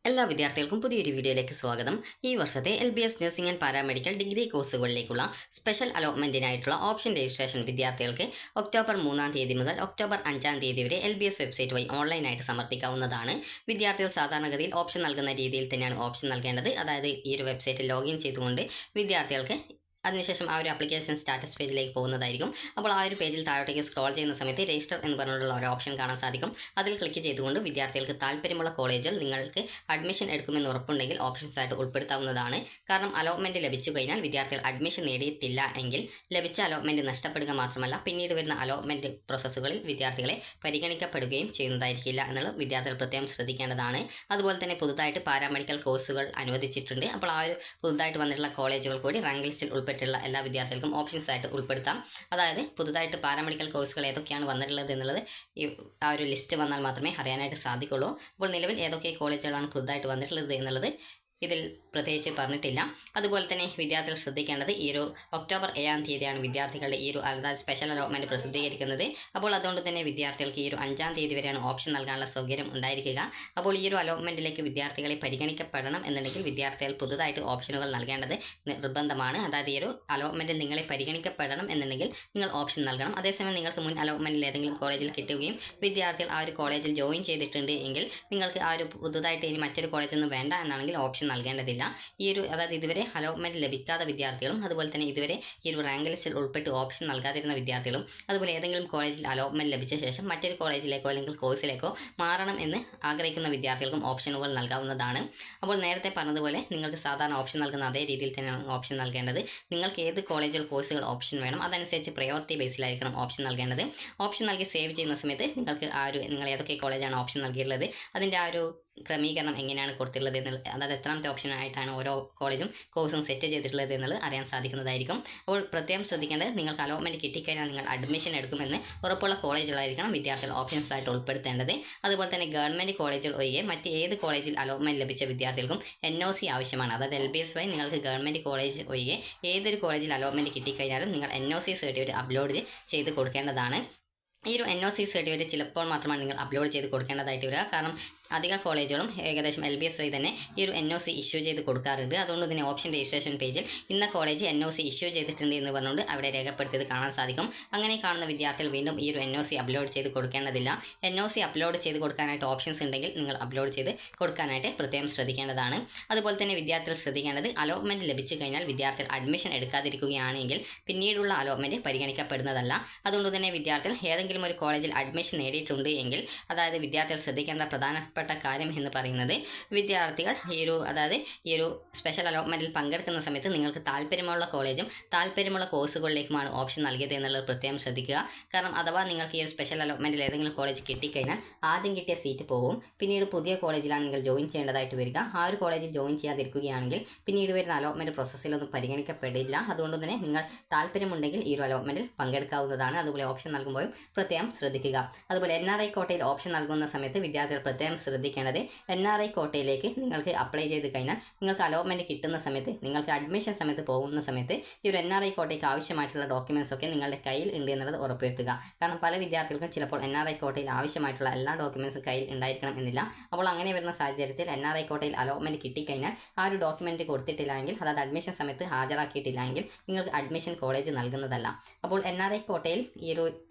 എല്ലാ വിദ്യാർത്ഥികൾക്കും പുതിയൊരു വീഡിയോയിലേക്ക് സ്വാഗതം. ഈ വർഷത്തെ LBS nursing and paramedical degree കോഴ്സുകളിലേക്കുള്ള സ്പെഷ്യൽ അലോട്ട്മെന്റിനായിട്ടുള്ള ഓപ്ഷൻ രജിസ്ട്രേഷൻ വിദ്യാർത്ഥികൾക്ക് ഒക്ടോബർ 3-ാം തീയതി മുതൽ ഒക്ടോബർ 5-ാം തീയതി വരെ LBS വെബ്സൈറ്റ് വഴി ഓൺലൈനായിട്ട് സമർപ്പിക്കാവുന്നതാണ്. വിദ്യാർത്ഥികൾ സാധാരണഗതിയിൽ ഓപ്ഷൻ നൽകുന്ന രീതിയിൽ തന്നെയാണ് ഓപ്ഷൻ നൽകേണ്ടത്. അതായത് ഈ ഒരു വെബ്സൈറ്റിൽ ലോഗിൻ ചെയ്തുകൊണ്ട് വിദ്യാർത്ഥികൾക്ക് അതിനുശേഷം ആ ഒരു ആപ്ലിക്കേഷൻ സ്റ്റാറ്റസ് പേജിലേക്ക് പോകുന്നതായിരിക്കും. അപ്പോൾ ആ ഒരു പേജിൽ താഴോട്ടേക്ക് സ്ക്രോൾ ചെയ്യുന്ന സമയത്ത് രജിസ്റ്റർ എന്ന് പറഞ്ഞിട്ടുള്ള ഒരു ഓപ്ഷൻ കാണാൻ സാധിക്കും. അതിൽ ക്ലിക്ക് ചെയ്തുകൊണ്ട് വിദ്യാർത്ഥികൾക്ക് താല്പര്യമുള്ള കോളേജുകൾ നിങ്ങൾക്ക് അഡ്മിഷൻ എടുക്കുമെന്ന് ഉറപ്പുണ്ടെങ്കിൽ ഓപ്ഷൻസ് ആയിട്ട് ഉൾപ്പെടുത്താവുന്നതാണ്. കാരണം അലോട്ട്മെന്റ് ലഭിച്ചു കഴിഞ്ഞാൽ വിദ്യാർത്ഥികൾ അഡ്മിഷൻ നേടിയിട്ടില്ല എങ്കിൽ ലഭിച്ച അലോട്ട്മെന്റ് നഷ്ടപ്പെടുക മാത്രമല്ല പിന്നീട് വരുന്ന അലോട്ട്മെന്റ് പ്രോസസ്സുകളിൽ വിദ്യാർത്ഥികളെ പരിഗണിക്കപ്പെടുകയും ചെയ്യുന്നതായിരിക്കില്ല എന്നുള്ളത് വിദ്യാർത്ഥികൾ പ്രത്യേകം ശ്രദ്ധിക്കേണ്ടതാണ്. അതുപോലെ തന്നെ പുതുതായിട്ട് പാരാമെഡിക്കൽ കോഴ്സുകൾ അനുവദിച്ചിട്ടുണ്ട്. അപ്പോൾ ആ ഒരു പുതുതായിട്ട് വന്നിട്ടുള്ള കോളേജുകൾ കൂടി റാങ്ക് ലിസ്റ്റിൽ ഉൾപ്പെട്ടിട്ടുള്ള എല്ലാ വിദ്യാർത്ഥികൾക്കും ഓപ്ഷൻസ് ആയിട്ട് ഉൾപ്പെടുത്താം. അതായത് പുതുതായിട്ട് പാരാമെഡിക്കൽ കോഴ്സുകൾ ഏതൊക്കെയാണ് വന്നിട്ടുള്ളത് എന്നുള്ളത് ആ ഒരു ലിസ്റ്റ് വന്നാൽ മാത്രമേ അറിയാനായിട്ട് സാധിക്കുള്ളൂ. അപ്പോൾ നിലവിൽ ഏതൊക്കെ കോളേജുകളാണ് പുതുതായിട്ട് വന്നിട്ടുള്ളത് എന്നുള്ളത് ഇതിൽ പ്രത്യേകിച്ച് പറഞ്ഞിട്ടില്ല. അതുപോലെ തന്നെ വിദ്യാർത്ഥികൾ ശ്രദ്ധിക്കേണ്ടത് ഈ ഒരു ഒക്ടോബർ 7-ാം തീയതിയാണ് വിദ്യാർത്ഥികളുടെ ഈ ഒരു അതായത് സ്പെഷ്യൽ അലോട്ട്മെന്റ് പ്രസിദ്ധീകരിക്കുന്നത്. അപ്പോൾ അതുകൊണ്ട് തന്നെ വിദ്യാർത്ഥികൾക്ക് ഈ ഒരു 5-ാം തീയതി വരെയാണ് ഓപ്ഷൻ നൽകാനുള്ള സൗകര്യം ഉണ്ടായിരിക്കുക. അപ്പോൾ ഈ ഒരു അലോട്ട്മെന്റിലേക്ക് വിദ്യാർത്ഥികളെ പരിഗണിക്കപ്പെടണം എന്നുണ്ടെങ്കിൽ വിദ്യാർത്ഥികൾ പുതുതായിട്ട് ഓപ്ഷനുകൾ നൽകേണ്ടത് നിർബന്ധമാണ്. അതായത് ഈ ഒരു അലോട്ട്മെന്റിൽ നിങ്ങളെ പരിഗണിക്കപ്പെടണം എന്നുണ്ടെങ്കിൽ നിങ്ങൾ ഓപ്ഷൻ നൽകണം. അതേസമയം നിങ്ങൾക്ക് മുൻ അലോട്ട്മെന്റിൽ ഏതെങ്കിലും കോളേജിൽ കിട്ടുകയും വിദ്യാർത്ഥികൾ ആ ഒരു കോളേജിൽ ജോയിൻ ചെയ്തിട്ടുണ്ട് എങ്കിൽ നിങ്ങൾക്ക് ആ ഒരു പുതുതായിട്ട് ഇനി മറ്റൊരു കോളേജൊന്നും വേണ്ട എന്നാണെങ്കിൽ ഓപ്ഷൻ നൽകേണ്ടതില്ല. ഈ ഒരു അതായത് ഇതുവരെ അലോട്ട്മെന്റ് ലഭിക്കാത്ത വിദ്യാർത്ഥികളും അതുപോലെ തന്നെ ഇതുവരെ ഈ ഒരു റാങ്ക് ലിസ്റ്റിൽ ഉൾപ്പെട്ട് ഓപ്ഷൻ നൽകാതിരുന്ന വിദ്യാർത്ഥികളും അതുപോലെ ഏതെങ്കിലും കോളേജിൽ അലോട്ട്മെന്റ് ലഭിച്ച ശേഷം മറ്റൊരു കോളേജിലേക്കോ അല്ലെങ്കിൽ കോഴ്സിലേക്കോ മാറണം എന്ന് ആഗ്രഹിക്കുന്ന വിദ്യാർത്ഥികൾക്കും ഓപ്ഷനുകൾ നൽകാവുന്നതാണ്. അപ്പോൾ നേരത്തെ പറഞ്ഞതുപോലെ നിങ്ങൾക്ക് സാധാരണ ഓപ്ഷൻ നൽകുന്ന അതേ രീതിയിൽ തന്നെയാണ് ഓപ്ഷൻ നൽകേണ്ടത്. നിങ്ങൾക്ക് ഏത് കോളേജുകൾ കോഴ്സുകൾ ഓപ്ഷൻ വേണം അതനുസരിച്ച് പ്രയോറിറ്റി ബേസിലായിരിക്കണം ഓപ്ഷൻ നൽകേണ്ടത്. ഓപ്ഷൻ നൽകി സേവ് ചെയ്യുന്ന സമയത്ത് നിങ്ങൾക്ക് നിങ്ങൾ ഏതൊക്കെ കോളേജാണ് ഓപ്ഷൻ നൽകിയിട്ടുള്ളത് അതിൻ്റെ ആ ഒരു ക്രമീകരണം എങ്ങനെയാണ് കൊടുത്തിട്ടുള്ളത് എന്നുള്ളത് അതായത് എത്രാമത്തെ ഓപ്ഷനായിട്ടാണ് ഓരോ കോളേജും കോഴ്സും സെറ്റ് ചെയ്തിട്ടുള്ളത് എന്നുള്ളത് അറിയാൻ സാധിക്കുന്നതായിരിക്കും. അപ്പോൾ പ്രത്യേകം ശ്രദ്ധിക്കേണ്ടത് നിങ്ങൾക്ക് അലോട്ട്മെന്റ് കിട്ടിക്കഴിഞ്ഞാൽ നിങ്ങൾ അഡ്മിഷൻ എടുക്കുമെന്ന് ഉറപ്പുള്ള കോളേജുകളായിരിക്കണം വിദ്യാർത്ഥികൾ ഓപ്ഷൻസ് ആയിട്ട് ഉൾപ്പെടുത്തേണ്ടത്. അതുപോലെ തന്നെ ഗവൺമെൻറ് കോളേജുകൾ ഒഴികെ മറ്റ് ഏത് കോളേജിൽ അലോട്ട്മെന്റ് ലഭിച്ച വിദ്യാർത്ഥികൾക്കും NOC ആവശ്യമാണ്. അതായത് LBS വഴി നിങ്ങൾക്ക് ഗവൺമെൻറ് കോളേജ് ഒഴികെ ഏതൊരു കോളേജിൽ അലോട്ട്മെന്റ് കിട്ടിക്കഴിഞ്ഞാലും നിങ്ങൾ NOC സർട്ടിഫിക്കറ്റ് അപ്ലോഡ് ചെയ്ത് കൊടുക്കേണ്ടതാണ്. ഈ ഒരു NOC സർട്ടിഫിക്കറ്റ് ചിലപ്പോൾ മാത്രമാണ് നിങ്ങൾ അപ്ലോഡ് ചെയ്ത് കൊടുക്കേണ്ടതായിട്ട് വരിക. കാരണം അധിക കോളേജുകളും ഏകദേശം LBS വഴി തന്നെ ഈ ഒരു NOC ഇഷ്യൂ ചെയ്ത് കൊടുക്കാറുണ്ട്. അതുകൊണ്ട് തന്നെ ഓപ്ഷൻ രജിസ്ട്രേഷൻ പേജിൽ ഇന്ന കോളേജ് NOC ഇഷ്യൂ ചെയ്തിട്ടുണ്ട് എന്ന് പറഞ്ഞുകൊണ്ട് അവിടെ രേഖപ്പെടുത്തിയത് കാണാൻ സാധിക്കും. അങ്ങനെ കാണുന്ന വിദ്യാർത്ഥികൾ വീണ്ടും ഈ ഒരു NOC അപ്ലോഡ് ചെയ്ത് കൊടുക്കേണ്ടതില്ല. NOC അപ്ലോഡ് ചെയ്ത് കൊടുക്കാനായിട്ട് ഓപ്ഷൻസ് ഉണ്ടെങ്കിൽ നിങ്ങൾ അപ്ലോഡ് ചെയ്ത് കൊടുക്കാനായിട്ട് പ്രത്യേകം ശ്രദ്ധിക്കേണ്ടതാണ്. അതുപോലെ തന്നെ വിദ്യാർത്ഥികൾ ശ്രദ്ധിക്കേണ്ടത് അലോട്ട്മെന്റ് ലഭിച്ചു കഴിഞ്ഞാൽ വിദ്യാർത്ഥികൾ അഡ്മിഷൻ എടുക്കാതിരിക്കുകയാണെങ്കിൽ പിന്നീടുള്ള അലോട്ട്മെന്റ് പരിഗണിക്കപ്പെടുന്നതല്ല. അതുകൊണ്ട് തന്നെ വിദ്യാർത്ഥികൾ ഏതെങ്കിലും ഒരു കോളേജിൽ അഡ്മിഷൻ നേടിയിട്ടുണ്ട് എങ്കിൽ അതായത് വിദ്യാർത്ഥികൾ ശ്രദ്ധിക്കേണ്ട പ്രധാനപ്പെട്ട കാര്യം എന്ന് പറയുന്നത് വിദ്യാർത്ഥികൾ ഈ ഒരു സ്പെഷ്യൽ അലോട്ട്മെന്റിൽ പങ്കെടുക്കുന്ന സമയത്ത് നിങ്ങൾക്ക് താല്പര്യമുള്ള കോളേജും താല്പര്യമുള്ള കോഴ്സുകളിലേക്കുമാണ് ഓപ്ഷൻ നൽകിയത് എന്നുള്ളത് പ്രത്യേകം ശ്രദ്ധിക്കുക. കാരണം അഥവാ നിങ്ങൾക്ക് ഈ ഒരു സ്പെഷ്യൽ അലോട്ട്മെന്റിൽ ഏതെങ്കിലും കോളേജ് കിട്ടിക്കഴിഞ്ഞാൽ ആദ്യം കിട്ടിയ സീറ്റ് പോകും. പിന്നീട് പുതിയ കോളേജിലാണ് നിങ്ങൾ ജോയിൻ ചെയ്യേണ്ടതായിട്ട് വരിക. ആ ഒരു കോളേജിൽ ജോയിൻ ചെയ്യാതിരിക്കുകയാണെങ്കിൽ പിന്നീട് വരുന്ന അലോട്ട്മെന്റ് പ്രോസസ്സിലൊന്നും പരിഗണിക്കപ്പെടില്ല. അതുകൊണ്ട് തന്നെ നിങ്ങൾ താല്പര്യമുണ്ടെങ്കിൽ ഈ ഒരു അലോട്ട്മെന്റിൽ പങ്കെടുക്കാവുന്നതാണ്. അതുപോലെ ഓപ്ഷൻ നൽകുമ്പോഴും പ്രത്യേകം ശ്രദ്ധിക്കുക. അതുപോലെ NRI കോട്ടയിൽ ഓപ്ഷൻ നൽകുന്ന സമയത്ത് വിദ്യാർത്ഥികൾ പ്രത്യേകം ശ്രദ്ധിക്കേണ്ടത് NRI കോട്ടയിലേക്ക് നിങ്ങൾക്ക് അപ്ലൈ ചെയ്ത് കഴിഞ്ഞാൽ നിങ്ങൾക്ക് അലോട്ട്മെന്റ് കിട്ടുന്ന സമയത്ത് നിങ്ങൾക്ക് അഡ്മിഷൻ സമയത്ത് പോകുന്ന സമയത്ത് ഈ ഒരു NRI കോട്ടയ്ക്ക് ആവശ്യമായിട്ടുള്ള ഡോക്യുമെന്റ്സ് ഒക്കെ നിങ്ങളുടെ കയ്യിൽ ഉണ്ട് എന്നുള്ളത് ഉറപ്പുവരുത്തുക. കാരണം പല വിദ്യാർത്ഥികൾക്കും ചിലപ്പോൾ NRI കോട്ടയിൽ ആവശ്യമായിട്ടുള്ള എല്ലാ ഡോക്യുമെന്റ്സും കയ്യിൽ ഉണ്ടായിരിക്കണം എന്നില്ല. അപ്പോൾ അങ്ങനെ വരുന്ന സാഹചര്യത്തിൽ NRI കോട്ടയിൽ അലോട്ട്മെന്റ് കിട്ടിക്കഴിഞ്ഞാൽ ആ ഒരു ഡോക്യുമെന്റ് കൊടുത്തിട്ടില്ലെങ്കിൽ അതായത് അഡ്മിഷൻ സമയത്ത് ഹാജരാക്കിയിട്ടില്ലെങ്കിൽ നിങ്ങൾക്ക് അഡ്മിഷൻ കോളേജ് നൽകുന്നതല്ല. അപ്പോൾ NRI കോട്ടയിൽ ഈ ഒരു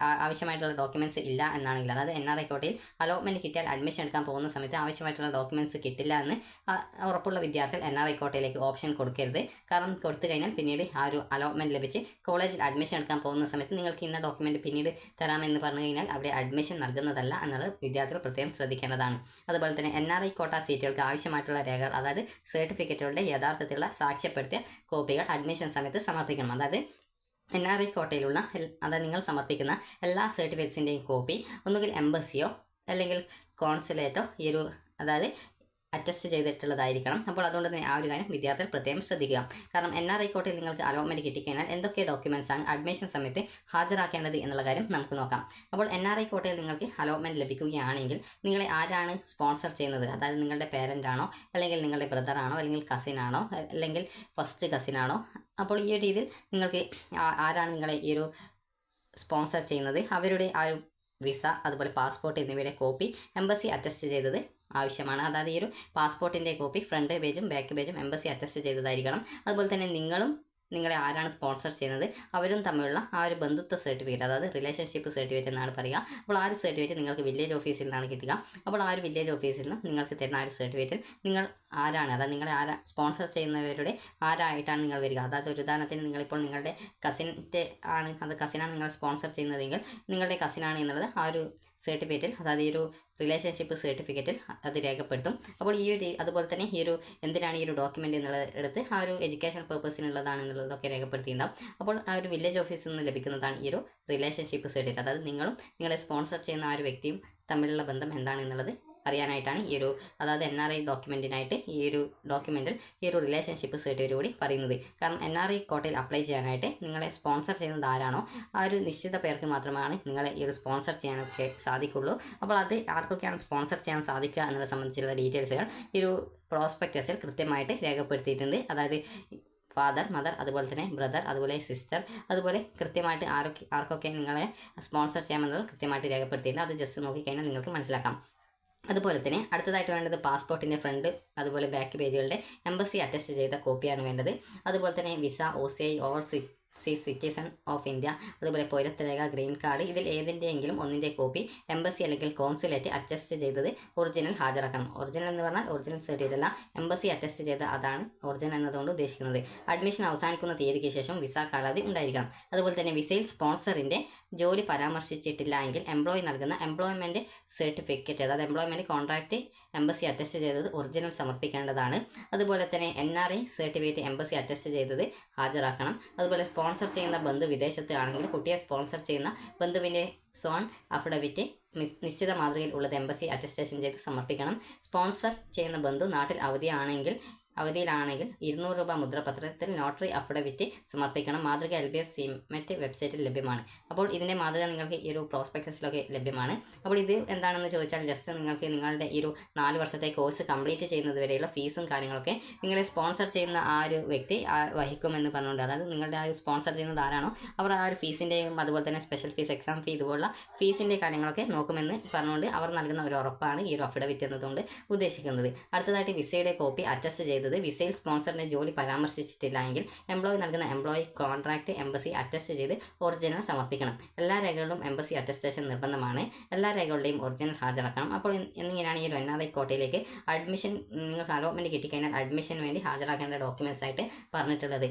ആവശ്യമായിട്ടുള്ള ഡോക്യുമെന്റ്സ് ഇല്ല എന്നാണെങ്കിൽ അതായത് NRI കോട്ടയിൽ അലോട്ട്മെന്റ് കിട്ടിയാൽ അഡ്മിഷൻ എടുക്കാൻ പോകുന്ന സമയത്ത് ആവശ്യമായിട്ടുള്ള ഡോക്യുമെന്റ്സ് കിട്ടില്ല എന്ന് ഉറപ്പുള്ള വിദ്യാർത്ഥികൾ NRI കോട്ടയിലേക്ക് ഓപ്ഷൻ കൊടുക്കരുത്. കാരണം കൊടുത്തു കഴിഞ്ഞാൽ പിന്നീട് ആ ഒരു അലോട്ട്മെന്റ് ലഭിച്ച് കോളേജിൽ അഡ്മിഷൻ എടുക്കാൻ പോകുന്ന സമയത്ത് നിങ്ങൾക്ക് ഇന്ന ഡോക്യുമെന്റ് പിന്നീട് തരാമെന്ന് പറഞ്ഞു കഴിഞ്ഞാൽ അവിടെ അഡ്മിഷൻ നൽകുന്നതല്ല എന്നുള്ളത് വിദ്യാർത്ഥികൾ പ്രത്യേകം ശ്രദ്ധിക്കേണ്ടതാണ്. അതുപോലെ തന്നെ NRI കോട്ട സീറ്റുകൾക്ക് ആവശ്യമായിട്ടുള്ള രേഖകൾ അതായത് സർട്ടിഫിക്കറ്റുകളുടെ യഥാർത്ഥത്തിലുള്ള സാക്ഷ്യപ്പെടുത്തിയ കോപ്പികൾ അഡ്മിഷൻ സമയത്ത് സമർപ്പിക്കണം. അതായത് NRI കോട്ടയിലുള്ള അതായത് നിങ്ങൾ സമർപ്പിക്കുന്ന എല്ലാ സർട്ടിഫിക്കറ്റ്സിൻ്റെയും കോപ്പി ഒന്നുകിൽ എംബസിയോ അല്ലെങ്കിൽ കോൺസുലേറ്റോ ഈ ഒരു അതായത് അറ്റസ്റ്റ് ചെയ്തിട്ടുള്ളതായിരിക്കണം. അപ്പോൾ അതുകൊണ്ട് തന്നെ ആ ഒരു കാര്യം വിദ്യാർത്ഥികൾ പ്രത്യേകം ശ്രദ്ധിക്കുക. കാരണം NRI കോട്ടയിൽ നിങ്ങൾക്ക് അലോട്ട്മെന്റ് കിട്ടിക്കഴിഞ്ഞാൽ എന്തൊക്കെ ഡോക്യുമെന്റ്സ് ആണ് അഡ്മിഷൻ സമയത്ത് ഹാജരാക്കേണ്ടത് എന്നുള്ള കാര്യം നമുക്ക് നോക്കാം. അപ്പോൾ NRI കോട്ടയിൽ നിങ്ങൾക്ക് അലോട്ട്മെന്റ് ലഭിക്കുകയാണെങ്കിൽ നിങ്ങളെ ആരാണ് സ്പോൺസർ ചെയ്യുന്നത് അതായത് നിങ്ങളുടെ പേരൻ്റ് ആണോ അല്ലെങ്കിൽ നിങ്ങളുടെ ബ്രദർ ആണോ അല്ലെങ്കിൽ കസിൻ ആണോ അല്ലെങ്കിൽ ഫസ്റ്റ് കസിൻ ആണോ അപ്പോൾ ഈ ഒരു രീതിയിൽ നിങ്ങൾക്ക് ആരാണ് നിങ്ങളെ ഈ ഒരു സ്പോൺസർ ചെയ്യുന്നത് അവരുടെ ആ ഒരു വിസ അതുപോലെ പാസ്പോർട്ട് എന്നിവയുടെ കോപ്പി എംബസി അറ്റസ്റ്റ് ചെയ്തത് ആവശ്യമാണ്. അതായത് ഈ ഒരു പാസ്പോർട്ടിൻ്റെ കോപ്പി ഫ്രണ്ട് പേജും ബാക്ക് പേജും എംബസി അറ്റസ്റ്റ് ചെയ്തതായിരിക്കണം. അതുപോലെ തന്നെ നിങ്ങളെ ആരാണ് സ്പോൺസർ ചെയ്യുന്നത് അവരും തമ്മിലുള്ള ആ ഒരു ബന്ധുത്വ സർട്ടിഫിക്കറ്റ്, അതായത് റിലേഷൻഷിപ്പ് സർട്ടിഫിക്കറ്റ് എന്നാണ് പറയുക. അപ്പോൾ ആ ഒരു സർട്ടിഫിക്കറ്റ് നിങ്ങൾക്ക് വില്ലേജ് ഓഫീസിൽ നിന്നാണ് കിട്ടുക. അപ്പോൾ ആ ഒരു വില്ലേജ് ഓഫീസിൽ നിന്ന് നിങ്ങൾക്ക് തരുന്ന ആ ഒരു സർട്ടിഫിക്കറ്റിൽ നിങ്ങൾ ആരാണ്, അതായത് നിങ്ങളെ സ്പോൺസർ ചെയ്യുന്നവരുടെ ആരായിട്ടാണ് നിങ്ങൾ വരിക. അതായത് ഒരു ഉദാഹരണത്തിന് നിങ്ങളിപ്പോൾ നിങ്ങളുടെ കസിനാണ് നിങ്ങൾ സ്പോൺസർ ചെയ്യുന്നതെങ്കിൽ നിങ്ങളുടെ കസിനാണ് എന്നുള്ളത് ആ ഒരു സർട്ടിഫിക്കറ്റിൽ, അതായത് ഈ ഒരു റിലേഷൻഷിപ്പ് സർട്ടിഫിക്കറ്റിൽ അത് രേഖപ്പെടുത്തും. അപ്പോൾ അതുപോലെ തന്നെ എന്തിനാണ് ഈ ഒരു ഡോക്യുമെൻ്റ് എന്നുള്ളത് എടുത്ത് ആ ഒരു എഡ്യൂക്കേഷൻ പർപ്പസിനുള്ളതാണ് എന്നുള്ളതൊക്കെ രേഖപ്പെടുത്തിയിട്ടുണ്ടാവും. അപ്പോൾ ആ ഒരു വില്ലേജ് ഓഫീസിൽ നിന്ന് ലഭിക്കുന്നതാണ് ഈ ഒരു റിലേഷൻഷിപ്പ് സർട്ടിഫിക്കറ്റ്. അതായത് നിങ്ങളും നിങ്ങളെ സ്പോൺസർ ചെയ്യുന്ന ആ ഒരു വ്യക്തിയും തമ്മിലുള്ള ബന്ധം എന്താണെന്നുള്ളത് അറിയാനായിട്ടാണ് അതായത് NRI ഡോക്യുമെൻറ്റിനായിട്ട് ഈ ഒരു ഡോക്യുമെൻറ്റിൽ ഈ ഒരു റിലേഷൻഷിപ്പ് സർട്ടിഫിക്കറ്റ് കൂടി പറയുന്നത്. കാരണം NRI കോട്ടയിൽ അപ്ലൈ ചെയ്യാനായിട്ട് നിങ്ങളെ സ്പോൺസർ ചെയ്യുന്നത് ആരാണോ ആ ഒരു നിശ്ചിത പേർക്ക് മാത്രമാണ് നിങ്ങളെ ഈ ഒരു സ്പോൺസർ ചെയ്യാനൊക്കെ സാധിക്കുള്ളൂ. അപ്പോൾ അത് ആർക്കൊക്കെയാണ് സ്പോൺസർ ചെയ്യാൻ സാധിക്കുക എന്നതിനെ സംബന്ധിച്ചുള്ള ഡീറ്റെയിൽസുകൾ ഈ ഒരു പ്രോസ്പെക്ടസിൽ കൃത്യമായിട്ട് രേഖപ്പെടുത്തിയിട്ടുണ്ട്. അതായത് ഫാദർ, മദർ, അതുപോലെ തന്നെ ബ്രദർ, അതുപോലെ സിസ്റ്റർ, അതുപോലെ കൃത്യമായിട്ട് ആർക്കൊക്കെ നിങ്ങളെ സ്പോൺസർ ചെയ്യാമെന്നുള്ളത് കൃത്യമായിട്ട് രേഖപ്പെടുത്തിയിട്ടുണ്ട്. അത് ജസ്റ്റ് നോക്കിക്കഴിഞ്ഞാൽ നിങ്ങൾക്ക് മനസ്സിലാക്കാം. അതുപോലെ തന്നെ അടുത്തതായിട്ട് വേണ്ടത് പാസ്പോർട്ടിൻ്റെ ഫ്രണ്ട് അതുപോലെ ബാക്ക് പേജുകളുടെ എംബസി അറ്റസ്റ്റ് ചെയ്ത കോപ്പിയാണ് വേണ്ടത്. അതുപോലെ തന്നെ visa, OCI, overseas citizen of India, അതുപോലെ പൗരത്വ രേഖ, ഗ്രീൻ കാർഡ്, ഇതിൽ ഏതിൻ്റെയെങ്കിലും ഒന്നിൻ്റെ കോപ്പി എംബസി അല്ലെങ്കിൽ കോൺസുലേറ്റ് അറ്റസ്റ്റ് ചെയ്തത് ഒറിജിനൽ ഹാജരാക്കണം. ഒറിജിനൽ എന്ന് പറഞ്ഞാൽ ഒറിജിനൽ സർട്ടിഫിക്കറ്റ് അല്ല, എംബസി അറ്റസ്റ്റ് ചെയ്ത അതാണ് ഒറിജിനൽ എന്നതുകൊണ്ട് ഉദ്ദേശിക്കുന്നത്. അഡ്മിഷൻ അവസാനിക്കുന്ന തീയതിക്ക് ശേഷം വിസ കാലാവധി ഉണ്ടായിരിക്കണം. അതുപോലെ തന്നെ വിസയിൽ സ്പോൺസറിൻ്റെ ജോലി പരാമർശിച്ചിട്ടില്ല എങ്കിൽ എംപ്ലോയി നൽകുന്ന എംപ്ലോയ്മെൻറ്റ് സർട്ടിഫിക്കറ്റ്, അതായത് എംപ്ലോയ്മെൻറ്റ് കോൺട്രാക്റ്റ് എംബസി അറ്റസ്റ്റ് ചെയ്തത് ഒറിജിനൽ സമർപ്പിക്കേണ്ടതാണ്. അതുപോലെ തന്നെ NRI സർട്ടിഫിക്കറ്റ് എംബസി അറ്റസ്റ്റ് ചെയ്തത് ഹാജരാക്കണം. അതുപോലെ സ്പോൺസർ ചെയ്യുന്ന ബന്ധു വിദേശത്ത് ആണെങ്കിൽ കുട്ടിയെ സ്പോൺസർ ചെയ്യുന്ന ബന്ധുവിൻ്റെ സോൺ അഫിഡവിറ്റ് നിശ്ചിത മാതൃകയിൽ ഉള്ളത് എംബസി അറ്റസ്റ്റേഷൻ ചെയ്ത് സമർപ്പിക്കണം. സ്പോൺസർ ചെയ്യുന്ന ബന്ധു നാട്ടിൽ അവധിയിലാണെങ്കിൽ 200 രൂപ മുദ്രപത്രത്തിൽ നോട്ടറി അഫിഡവിറ്റ് സമർപ്പിക്കണം. മാതൃക LBS CMET വെബ്സൈറ്റിൽ ലഭ്യമാണ്. അപ്പോൾ ഇതിൻ്റെ മാതൃക നിങ്ങൾക്ക് ഈ ഒരു പ്രോസ്പെക്ടസിലൊക്കെ ലഭ്യമാണ്. അപ്പോൾ ഇത് എന്താണെന്ന് ചോദിച്ചാൽ ജസ്റ്റ് നിങ്ങൾക്ക് നിങ്ങളുടെ ഈ ഒരു 4 വർഷത്തെ കോഴ്സ് കംപ്ലീറ്റ് ചെയ്യുന്നത് വരെയുള്ള ഫീസും കാര്യങ്ങളൊക്കെ നിങ്ങളെ സ്പോൺസർ ചെയ്യുന്ന ആ ഒരു വ്യക്തി വഹിക്കുമെന്ന് പറഞ്ഞുകൊണ്ട്, അതായത് നിങ്ങളുടെ ആ ഒരു സ്പോൺസർ ചെയ്യുന്നത് ആരാണോ അവർ ആ ഒരു ഫീസിൻ്റെയും അതുപോലെ തന്നെ സ്പെഷ്യൽ ഫീസ്, എക്സാം ഫീ ഇതുപോലുള്ള ഫീസിൻ്റെ കാര്യങ്ങളൊക്കെ നോക്കുമെന്ന് പറഞ്ഞുകൊണ്ട് അവർ നൽകുന്ന ഒരു ഉറപ്പാണ് ഈ ഒരു അഫിഡവിറ്റ് എന്നതുകൊണ്ട് ഉദ്ദേശിക്കുന്നത്. അടുത്തതായിട്ട് വിസയുടെ കോപ്പി അറ്റസ്റ്റ് ചെയ്ത് വിസയിൽ സ്പോൺസറിന്റെ ജോലി പരാമർശിച്ചിട്ടില്ല എങ്കിൽ എംപ്ലോയി നൽകുന്ന എംപ്ലോയി കോൺട്രാക്ട് എംബസി അറ്റസ്റ്റ് ചെയ്ത് ഒറിജിനൽ സമർപ്പിക്കണം. എല്ലാ രേഖകളും എംബസി അറ്റസ്റ്റേഷൻ നിർബന്ധമാണ്. എല്ലാ രേഖകളുടെയും ഒറിജിനൽ ഹാജരാക്കണം. അപ്പോൾ എന്നിങ്ങനെയാണ് ഈ ഒരു NRI കോട്ടയിലേക്ക് അഡ്മിഷൻ, നിങ്ങൾക്ക് അലോട്ട്മെൻറ്റ് കിട്ടിക്കഴിഞ്ഞാൽ അഡ്മിഷന് വേണ്ടി ഹാജരാക്കേണ്ട ഡോക്യുമെൻറ്റ്സ് ആയിട്ട് പറഞ്ഞിട്ടുള്ളത്.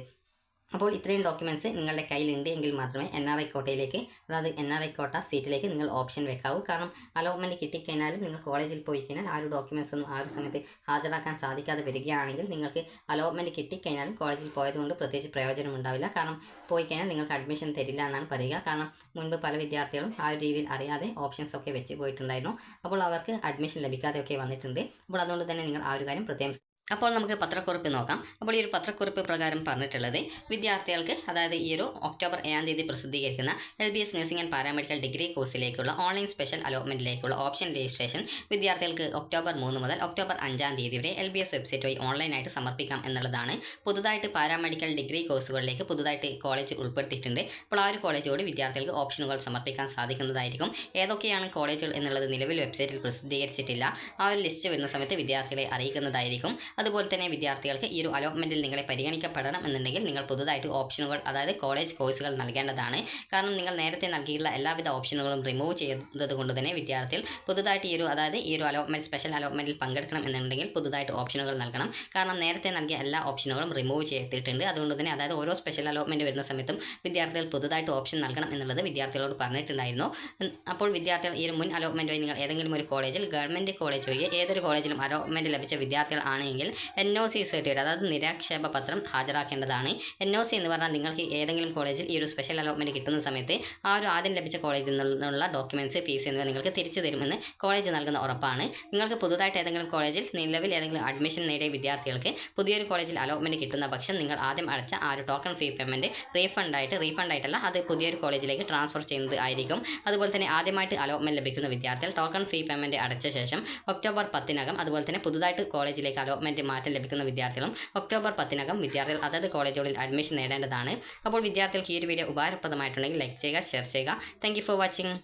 അപ്പോൾ ഇത്രയും ഡോക്യുമെൻറ്റ്സ് നിങ്ങളുടെ കയ്യിലുണ്ട് എങ്കിൽ മാത്രമേ NRI കോട്ടയിലേക്ക്, അതായത് NRI കോട്ട സീറ്റിലേക്ക് നിങ്ങൾ ഓപ്ഷൻ വെക്കാവൂ. കാരണം അലോട്ട്മെൻറ്റ് കിട്ടിക്കഴിഞ്ഞാലും നിങ്ങൾ കോളേജിൽ പോയി കഴിഞ്ഞാൽ ആ ഒരു ഡോക്യുമെൻറ്റ്സ് ഒന്നും ആ ഒരു സമയത്ത് ഹാജരാക്കാൻ സാധിക്കാതെ വരികയാണെങ്കിൽ നിങ്ങൾക്ക് അലോട്ട്മെൻറ്റ് കിട്ടിക്കഴിഞ്ഞാലും കോളേജിൽ പോയതുകൊണ്ട് പ്രത്യേകിച്ച് പ്രയോജനം ഉണ്ടാവില്ല. കാരണം പോയി കഴിഞ്ഞാൽ നിങ്ങൾക്ക് അഡ്മിഷൻ തരില്ല എന്നാണ് പറയുക. കാരണം മുൻപ് പല വിദ്യാർത്ഥികളും ആ ഒരു രീതിയിൽ അറിയാതെ ഓപ്ഷൻസ് ഒക്കെ വെച്ച് പോയിട്ടുണ്ടായിരുന്നു. അപ്പോൾ അവർക്ക് അഡ്മിഷൻ ലഭിക്കാതെയൊക്കെ വന്നിട്ടുണ്ട്. അപ്പോൾ അതുകൊണ്ട് തന്നെ നിങ്ങൾ ആ ഒരു കാര്യം പ്രത്യേകം. അപ്പോൾ നമുക്ക് പത്രക്കുറിപ്പ് നോക്കാം. അപ്പോൾ ഈ ഒരു പത്രക്കുറിപ്പ് പ്രകാരം പറഞ്ഞിട്ടുള്ളത് വിദ്യാർത്ഥികൾക്ക്, അതായത് ഈ ഒരു ഒക്ടോബർ 7 തീയതി പ്രസിദ്ധീകരിക്കുന്ന LBS nursing and paramedical degree കോഴ്സിലേക്കുള്ള ഓൺലൈൻ സ്പെഷ്യൽ അലോട്ട്മെൻറ്റിലേക്കുള്ള ഓപ്ഷൻ രജിസ്ട്രേഷൻ വിദ്യാർത്ഥികൾക്ക് ഒക്ടോബർ 3 മുതൽ ഒക്ടോബർ 5 തീയതി വരെ LBS വെബ്സൈറ്റ് വഴി ഓൺലൈനായിട്ട് സമർപ്പിക്കാം എന്നുള്ളതാണ്. പുതുതായിട്ട് പാരാമെഡിക്കൽ ഡിഗ്രി കോഴ്സുകളിലേക്ക് പുതുതായിട്ട് കോളേജ് ഉൾപ്പെടുത്തിയിട്ടുണ്ട്. അപ്പോൾ ആ ഒരു കോളേജോട് വിദ്യാർത്ഥികൾക്ക് ഓപ്ഷനുകൾ സമർപ്പിക്കാൻ സാധിക്കുന്നതായിരിക്കും. ഏതൊക്കെയാണ് കോളേജുകൾ എന്നുള്ളത് നിലവിൽ വെബ്സൈറ്റിൽ പ്രസിദ്ധീകരിച്ചിട്ടില്ല. ആ ഒരു ലിസ്റ്റ് വരുന്ന സമയത്ത് വിദ്യാർത്ഥികളെ അറിയിക്കുന്നതായിരിക്കും. അതുപോലെ തന്നെ വിദ്യാർത്ഥികൾക്ക് ഈ ഒരു അലോട്ട്മെൻറ്റിൽ നിങ്ങളെ പരിഗണിക്കപ്പെടണം എന്നുണ്ടെങ്കിൽ നിങ്ങൾ പുതുതായിട്ട് ഓപ്ഷനുകൾ, അതായത് കോളേജ് കോഴ്സുകൾ നൽകേണ്ടതാണ്. കാരണം നിങ്ങൾ നേരത്തെ നൽകിയിട്ടുള്ള എല്ലാവിധ ഓപ്ഷനുകളും റിമൂവ് ചെയ്തത് കൊണ്ട് തന്നെ വിദ്യാർത്ഥികൾ പുതുതായിട്ട് അതായത് ഈ ഒരു അലോട്ട്മെൻറ്റ്, സ്പെഷ്യൽ അലോട്ട്മെൻറ്റിൽ പങ്കെടുക്കണം എന്നുണ്ടെങ്കിൽ പുതുതായിട്ട് ഓപ്ഷനുകൾ നൽകണം. കാരണം നേരത്തെ നൽകിയ എല്ലാ ഓപ്ഷനുകളും റിമൂവ് ചെയ്തിട്ടുണ്ട്. അതുകൊണ്ട് തന്നെ അതായത് ഓരോ സ്പെഷ്യൽ അലോട്ട്മെൻറ്റ് വരുന്ന സമയത്തും വിദ്യാർത്ഥികൾ പുതുതായിട്ട് ഓപ്ഷൻ നൽകണം എന്നുള്ളത് വിദ്യാർത്ഥികളോട് പറഞ്ഞിട്ടുണ്ടായിരുന്നു. അപ്പോൾ വിദ്യാർത്ഥികൾ ഈ ഒരു മുൻ അലോട്ട്മെൻറ്റ് വഴി നിങ്ങൾ ഏതെങ്കിലും ഒരു കോളേജിൽ, ഗവൺമെൻറ് കോളേജ് വഴി ഏതൊരു കോളേജിലും അലോട്ട്മെൻറ്റ് ലഭിച്ച വിദ്യാർത്ഥികൾ ആണെങ്കിൽ NOC സർട്ടിഫിക്കറ്റ്, അതായത് നിരാക്ഷേപ പത്രം ഹാജരാക്കേണ്ടതാണ്. NOC എന്ന് പറഞ്ഞാൽ നിങ്ങൾക്ക് ഏതെങ്കിലും കോളേജിൽ ഈ ഒരു സ്പെഷ്യൽ അലോട്ട്മെൻറ്റ് കിട്ടുന്ന സമയത്ത് ആ ഒരു ആദ്യം ലഭിച്ച കോളേജിൽ നിന്നുള്ള ഡോക്യുമെൻറ്റ്സ്, ഫീസ് എന്നിവ നിങ്ങൾക്ക് തിരിച്ചു തരുമെന്ന് കോളേജ് നൽകുന്ന ഉറപ്പാണ്. നിങ്ങൾക്ക് പുതുതായിട്ട് ഏതെങ്കിലും കോളേജിൽ നിലവിൽ ഏതെങ്കിലും അഡ്മിഷൻ നേടിയ വിദ്യാർത്ഥികൾക്ക് പുതിയൊരു കോളേജിൽ അലോട്ട്മെൻറ്റ് കിട്ടുന്ന പക്ഷം നിങ്ങൾ ആദ്യം അടച്ച ആ ഒരു ടോക്കൺ ഫീ പേയ്മെൻറ്റ് റീഫണ്ടായിട്ടല്ല, അത് പുതിയൊരു കോളേജിലേക്ക് ട്രാൻസ്ഫർ ചെയ്യുന്നത് ആയിരിക്കും. അതുപോലെ തന്നെ ആദ്യമായിട്ട് അലോട്ട്മെൻറ്റ് ലഭിക്കുന്ന വിദ്യാർത്ഥികൾ ടോക്കൺ ഫീ പേയ്മെൻറ്റ് അടച്ച ശേഷം ഒക്ടോബർ 10 അതുപോലെ തന്നെ പുതുതായിട്ട് കോളേജിലേക്ക് അലോട്ട്മെൻറ്റ് മാറ്റം ലഭിക്കുന്ന വിദ്യാർത്ഥികളും ഒക്ടോബർ 10 വിദ്യാർത്ഥികൾ അതത് കോളേജുകളിൽ അഡ്മിഷൻ നേടേണ്ടതാണ്. അപ്പോൾ വിദ്യാർത്ഥികൾക്ക് ഈ ഒരു വീഡിയോ ഉപകാരപ്രദമായിട്ടുണ്ടെങ്കിൽ ലൈക്ക് ചെയ്യുക, ഷെയർ ചെയ്യുക. Thank you for watching.